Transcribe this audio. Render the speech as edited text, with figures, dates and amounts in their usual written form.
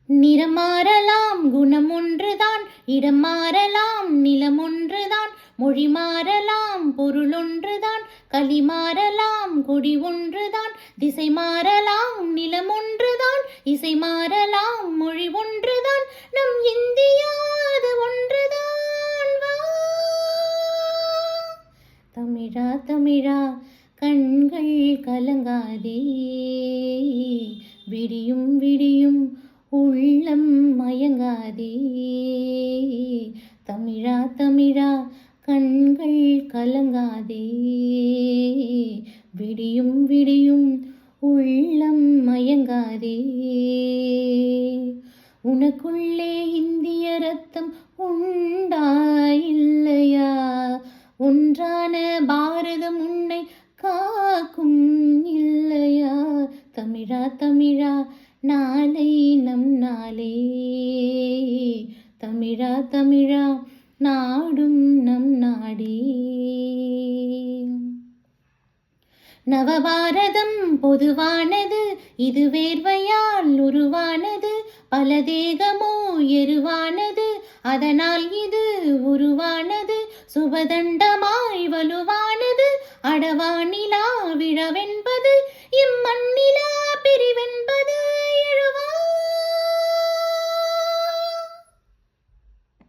நிறம் மாறலாம் குணம் ஒன்றுதான், இடம் மாறலாம் நிலம் ஒன்றுதான், மொழி மாறலாம் பொருள் ஒன்றுதான், களி மாறலாம் கொடி ஒன்றுதான், திசை மாறலாம் நிலம் ஒன்றுதான், இசை மாறலாம் மொழி ஒன்றுதான், நம் இந்தியா அது ஒன்றுதான். வா தமிழா தமிழா கண்கள் கலங்காதே, விடியும் விடியும் உள்ளம் மயங்காதே. தமிழா தமிழா கண்கள் கலங்காதே, விடியும் விடியும் உள்ளம் மயங்காதே. உனக்குள்ளே இந்திய ரத்தம் உண்டா இல்லையா? ஒன்றான பாரதம் உன்னை காக்கும் இல்லையா? தமிழா தமிழா நாளை நம் நாளே, தமிழா தமிழா நாடும் நம் நாடே. நவபாரதம் பொதுவானது, இது வேர்வையால் உருவானது, பல தேகமோ எருவானது, அதனால் இது உருவானது, சுபதண்டமாய் வலுவானது, அடவானிலா விழவென்பது இம்மண்ணி